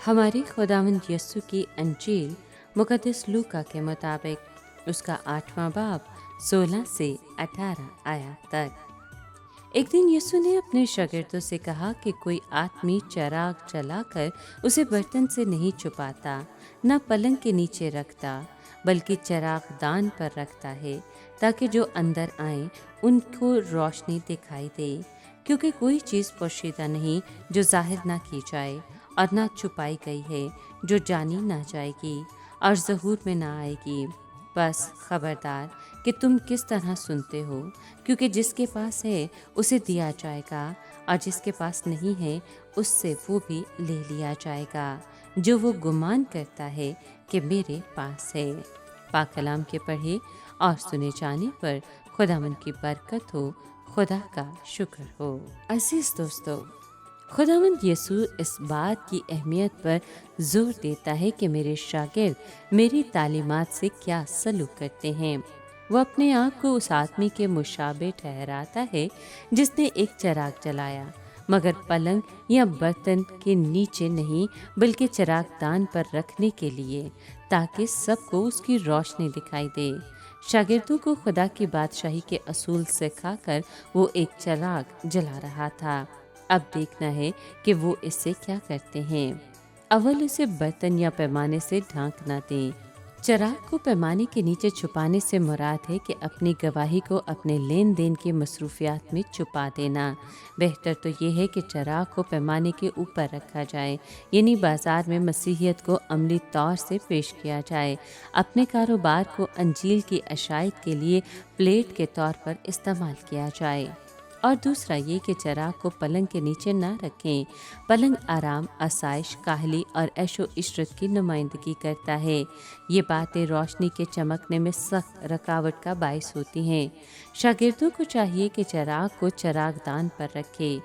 हमारे खुदावंद यस्सु की अंजील मुकद्दस लूका के मुताबिक उसका 8वां बाब 16 से 18 आयत तक। एक दिन यस्सु ने अपने शागिर्दों से कहा कि कोई आदमी चिराग जलाकर उसे बर्तन से नहीं छुपाता, न पलंग के नीचे रखता, बल्कि चिराग दान पर रखता है, ताकि जो अंदर आए उनको रोशनी दिखाई दे। क्योंकि कोई चीज़ पोशीदा नहीं जो जाहिर ना की जाए, और ना छुपाई गई है जो जानी ना जाएगी और ज़हूर में ना आएगी। बस खबरदार कि तुम किस तरह सुनते हो, क्योंकि जिसके पास है उसे दिया जाएगा, और जिसके पास नहीं है उससे वो भी ले लिया जाएगा जो वो गुमान करता है कि मेरे पास है। पाक कलाम के पढ़े और सुने जाने पर खुदावंद की बरकत हो, खुदा का शुक्र हो। अजीज दोस्तों, खुदावंद यीशु इस बात की अहमियत पर जोर देता है कि मेरे शागिर्द मेरी तालीमात से क्या सलूक करते हैं। वो अपने आप को उस आदमी के मुशाबे ठहराता है जिसने एक चिराग जलाया, मगर पलंग या बर्तन के नीचे नहीं, बल्कि चिराग दान पर रखने के लिए, ताकि सबको उसकी रोशनी दिखाई दे। शागिर्दों को खुदा की बादशाही के असूल सिखाकर वो एक चिराग जला रहा था। अब देखना है कि वो इससे क्या करते हैं। अव्वल उसे बर्तन या पैमाने से ढांक ना दें। चिराग को पैमाने के नीचे छुपाने से मुराद है कि अपनी गवाही को अपने लेन देन की मसरूफियात में छुपा देना। बेहतर तो ये है कि चिराग को पैमाने के ऊपर रखा जाए, यानी बाज़ार में मसीहियत को अमली तौर से पेश किया जाए। अपने कारोबार को अंजील की अशायत के लिए प्लेट के तौर पर इस्तेमाल किया जाए। और दूसरा ये कि चिराग को पलंग के नीचे ना रखें। पलंग आराम, आसाइश, काहली और ऐशो इशरत की नुमाइंदगी करता है। ये बातें रोशनी के चमकने में सख्त रुकावट का बायस होती हैं। शागिर्दों को चाहिए कि चिराग को चिराग दान पर रखे।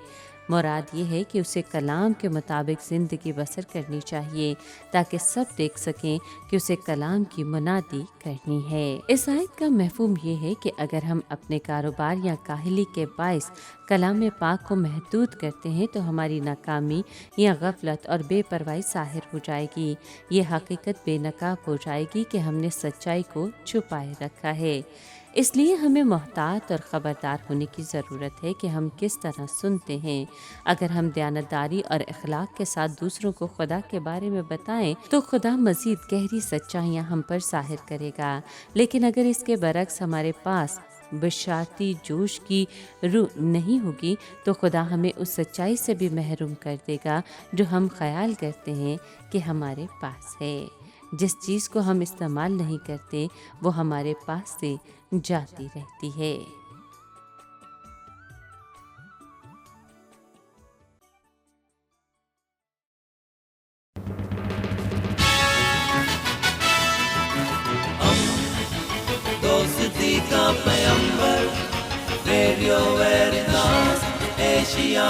मुराद ये है कि उसे कलाम के मुताबिक ज़िंदगी बसर करनी चाहिए, ताकि सब देख सकें कि उसे कलाम की मुनादी करनी है। इस आयत का मफहूम ये है कि अगर हम अपने कारोबार या काहली के बायस कलाम पाक को महदूद करते हैं तो हमारी नाकामी या गफलत और बेपरवाही ज़ाहिर हो जाएगी। ये हकीकत बेनकाब हो जाएगी कि हमने सच्चाई को छुपाए रखा है। इसलिए हमें मोहतात और ख़बरदार होने की ज़रूरत है कि हम किस तरह सुनते हैं। अगर हम दयानतदारी और अखलाक के साथ दूसरों को खुदा के बारे में बताएं तो खुदा मज़ीद गहरी सच्चाइयाँ हम पर ज़ाहिर करेगा। लेकिन अगर इसके बरक्स हमारे पास बशारती जोश की रूह नहीं होगी तो खुदा हमें उस सच्चाई से भी महरूम कर देगा जो हम ख्याल करते हैं कि हमारे पास है। जिस चीज़ को हम इस्तेमाल नहीं करते वो हमारे पास से जाती रहती है। दोस्ती का पैगंबर, रेडियो वेरितास एशिया।